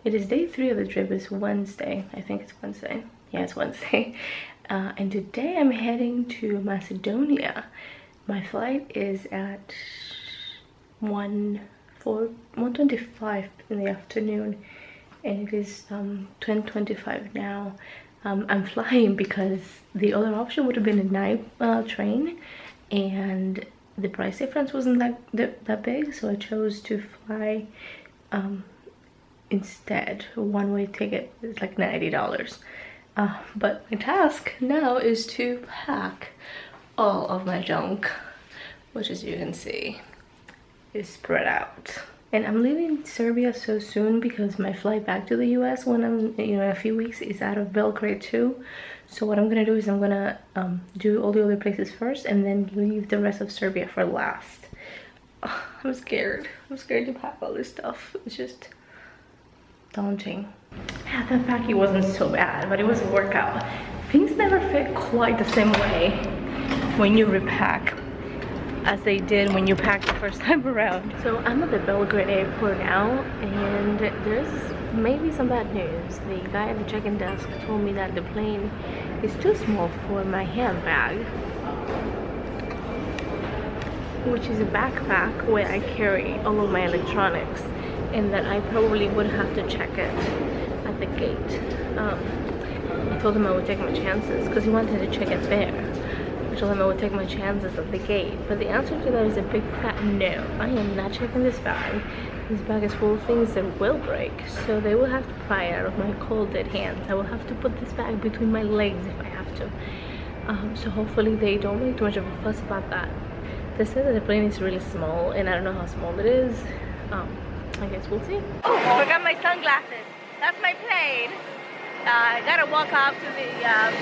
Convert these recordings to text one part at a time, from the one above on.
It is day 3 of the trip. It's Wednesday. I think it's Wednesday. Yeah, it's Wednesday. And today I'm heading to Macedonia. My flight is at 1:25 in the afternoon, and it is 10:25 now. I'm flying because the other option would have been a night train, and the price difference wasn't that big, so I chose to fly instead. A one-way ticket is like $90. But my task now is to pack all of my junk, which, as you can see, is spread out. And I'm leaving Serbia so soon because my flight back to the US when I'm, in a few weeks is out of Belgrade too. So what I'm gonna do is I'm gonna do all the other places first and then leave the rest of Serbia for last. I'm scared. I'm scared to pack all this stuff. It's just daunting. Yeah, that packing wasn't so bad, but it was a workout. Things never fit quite the same way when you repack as they did when you packed the first time around. So I'm at the Belgrade airport now, and there's maybe some bad news. The guy at the check-in desk told me that the plane is too small for my handbag, which is a backpack where I carry all of my electronics, and that I probably would have to check it at the gate. I told him I would take my chances because he wanted to check it there. I told him I would take my chances at the gate, but the answer to that is a big fat no. I am not checking this bag. This bag is full of things that will break, so they will have to pry it out of my cold dead hands. I will have to put this bag between my legs if I have to. So hopefully they don't make too much of a fuss about that. They said that the plane is really small, and I don't know how small it is. I guess we'll see. Oh, I forgot my sunglasses. That's my plane. I gotta walk up to the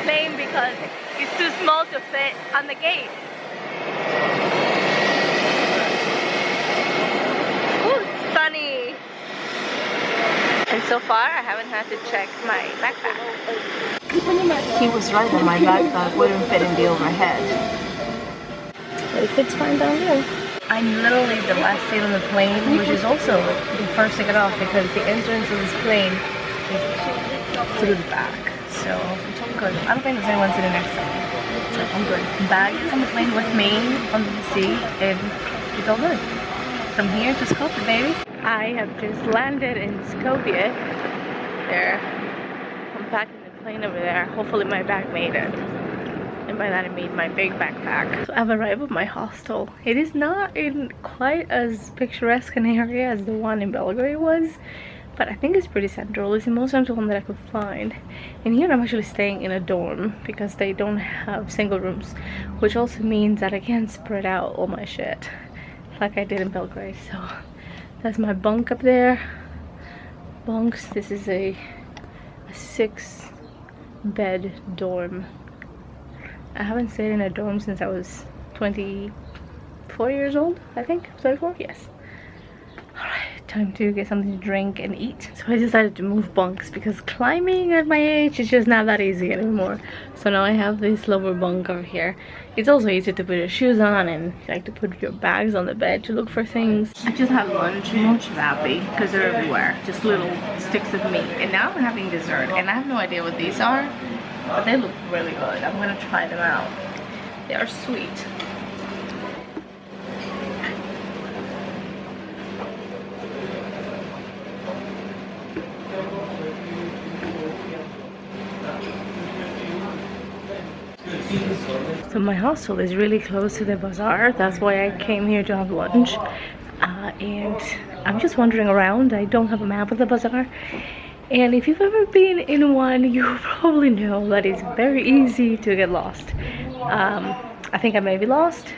plane because it's too small to fit on the gate. Ooh, it's sunny. And so far, I haven't had to check my backpack. He was right that my backpack wouldn't fit in the overhead. But it fits fine down here. I'm literally the last seat on the plane, which is also the first to get off because the entrance of this plane is through the back. So it's all good. I don't think there's anyone sitting next to me. So I'm good. Bag is on the plane with me on the seat, and it's all good. From here to Skopje, baby. I have just landed in Skopje. There. I'm packing the plane over there. Hopefully my bag made it. And by that I mean my big backpack. So I've arrived at my hostel. It is not in quite as picturesque an area as the one in Belgrade was, but I think it's pretty central. It's the most central one that I could find. And here I'm actually staying in a dorm because they don't have single rooms, which also means that I can't spread out all my shit like I did in Belgrade. So that's my bunk up there. Bunks. This is a 6-bed dorm. I haven't stayed in a dorm since I was 24 years old, I think. 24? Yes. Alright, time to get something to drink and eat. So I decided to move bunks because climbing at my age is just not that easy anymore. So now I have this lower bunk over here. It's also easy to put your shoes on and like to put your bags on the bed to look for things. I just had lunch, much happy because they're everywhere. Just little sticks of meat. And now I'm having dessert, and I have no idea what these are, but they look really good. I'm gonna try them out. They are sweet. So my hostel is really close to the bazaar. That's why I came here to have lunch. And I'm just wandering around. I don't have a map of the bazaar. And if you've ever been in one, you probably know that it's very easy to get lost. I think I may be lost.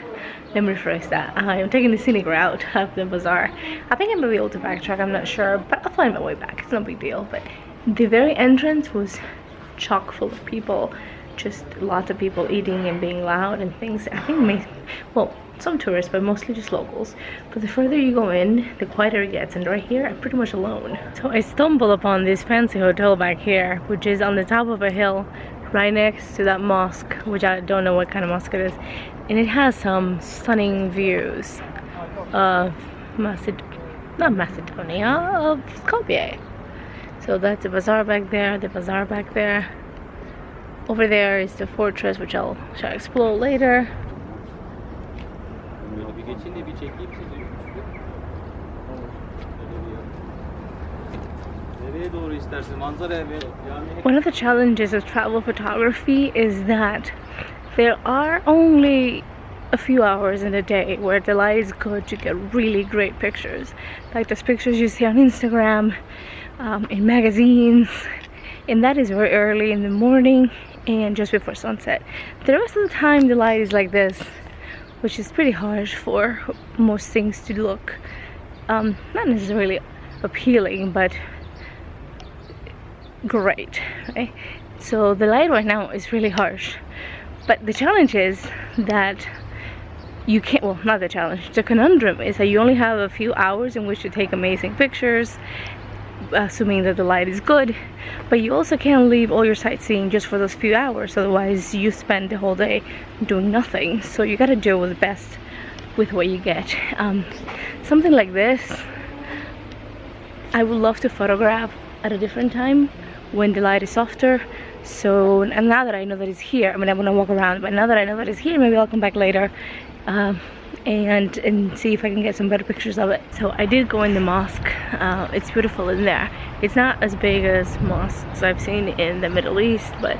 Let me rephrase that. I am taking the scenic route of the bazaar. I think I may be able to backtrack, I'm not sure, but I'll find my way back. It's no big deal. But the very entrance was chock full of people. Just lots of people eating and being loud and things. I think well, some tourists, but mostly just locals. But the further you go in, the quieter it gets, and right here I'm pretty much alone. So I stumbled upon this fancy hotel back here, which is on the top of a hill right next to that mosque, which I don't know what kind of mosque it is, and it has some stunning views of not Macedonia, of Skopje. So that's the bazaar back there, the bazaar back there. Over there is the fortress, which I'll try to explore later. One of the challenges of travel photography is that there are only a few hours in a day where the light is good to get really great pictures. Like those pictures you see on Instagram, in magazines, and that is very early in the morning and just before sunset. The rest of the time the light is like this, which is pretty harsh for most things to look not necessarily appealing, but great, right? So the light right now is really harsh, but the challenge is that you can't, well, not the challenge, the conundrum is that you only have a few hours in which to take amazing pictures, assuming that the light is good, but you also can't leave all your sightseeing just for those few hours, otherwise you spend the whole day doing nothing. So you gotta do the best with what you get. Something like this I would love to photograph at a different time when the light is softer. So, and now that I know that it's here, I mean, I want to walk around, but now that I know that it's here, maybe I'll come back later and see if I can get some better pictures of it. So I did go in the mosque. It's beautiful in there. It's not as big as mosques I've seen in the Middle East, but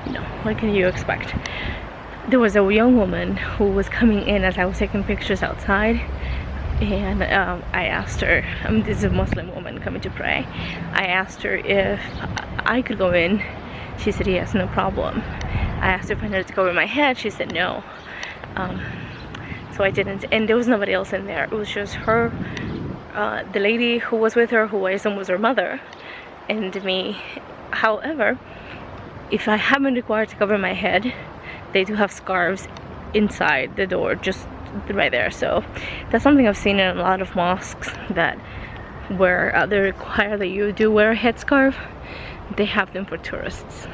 you know, what can you expect? There was a young woman who was coming in as I was taking pictures outside, and I asked her, this is a Muslim woman coming to pray. I asked her if I could go in. She said yes, no problem. I asked her if I needed to cover my head. She said no. So I didn't, and there was nobody else in there. It was just her, the lady who was with her, who I assume was her mother, and me. However, if I have been required to cover my head, they do have scarves inside the door, just right there. So that's something I've seen in a lot of mosques, that where they require that you do wear a headscarf, they have them for tourists.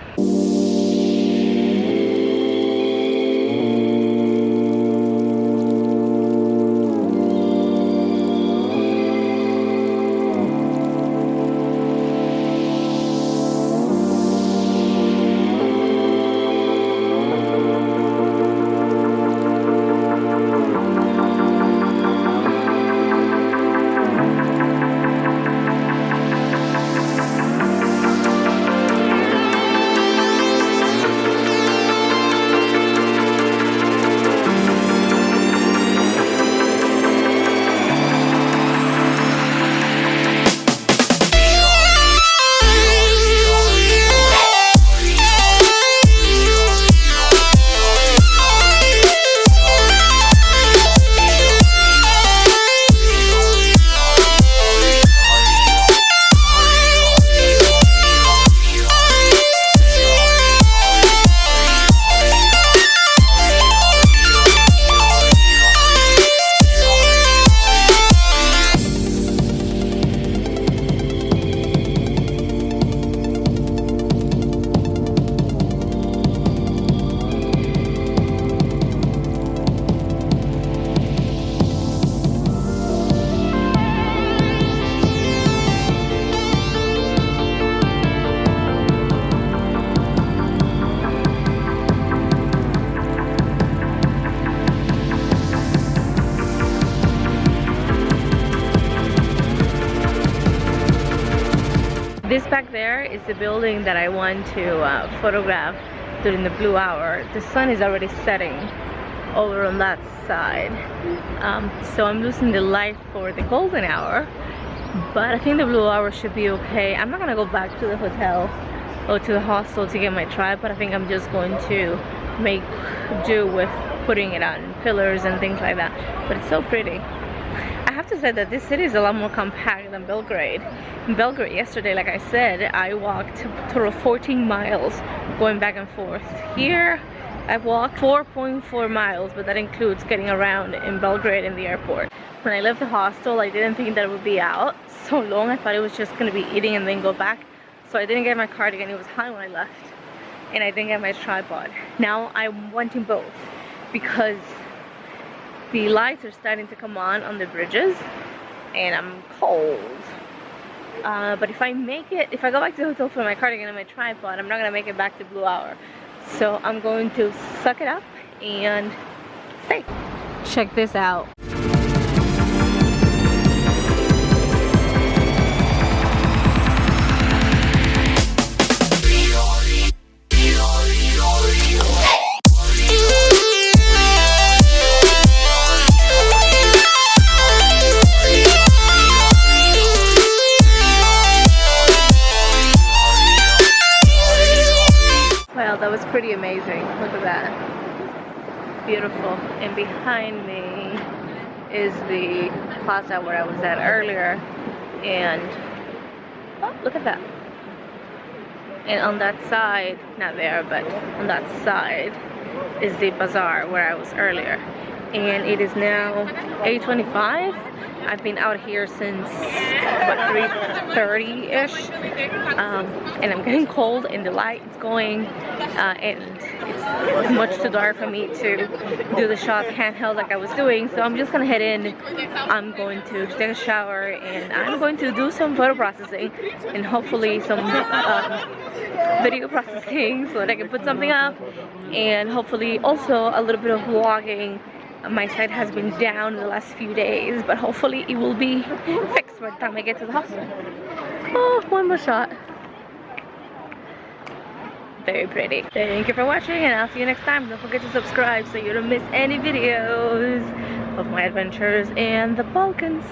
This back there is the building that I want to photograph during the blue hour. The sun is already setting over on that side, so I'm losing the light for the golden hour, but I think the blue hour should be okay. I'm not gonna go back to the hotel or to the hostel to get my tripod. I think I'm just going to make do with putting it on pillars and things like that, but it's so pretty. I have to say that this city is a lot more compact than Belgrade. In Belgrade yesterday, like I said, I walked a total of 14 miles going back and forth. Here, I've walked 4.4 miles, but that includes getting around in Belgrade in the airport. When I left the hostel, I didn't think that it would be out so long. I thought it was just going to be eating and then go back. So I didn't get my cardigan. It was hot when I left. And I didn't get my tripod. Now I'm wanting both, because the lights are starting to come on the bridges, and I'm cold. But if I go back to the hotel for my cardigan and my tripod, I'm not gonna make it back to Blue Hour. So I'm going to suck it up and stay. Check this out. Well, that was pretty amazing. Look at that. Beautiful. And behind me is the plaza where I was at earlier. And oh, look at that. And on that side, not there, but on that side is the bazaar where I was earlier. And it is now 8:25. I've been out here since about 3:30-ish, and I'm getting cold and the light is going, and it's much too dark for me to do the shot handheld like I was doing. So I'm just gonna head in. I'm going to take a shower and I'm going to do some photo processing and hopefully some video processing so that I can put something up, and hopefully also a little bit of vlogging. My site has been down in the last few days, but hopefully it will be fixed by the time I get to the hostel. Oh, one more shot. Very pretty. Thank you for watching, and I'll see you next time. Don't forget to subscribe so you don't miss any videos of my adventures in the Balkans.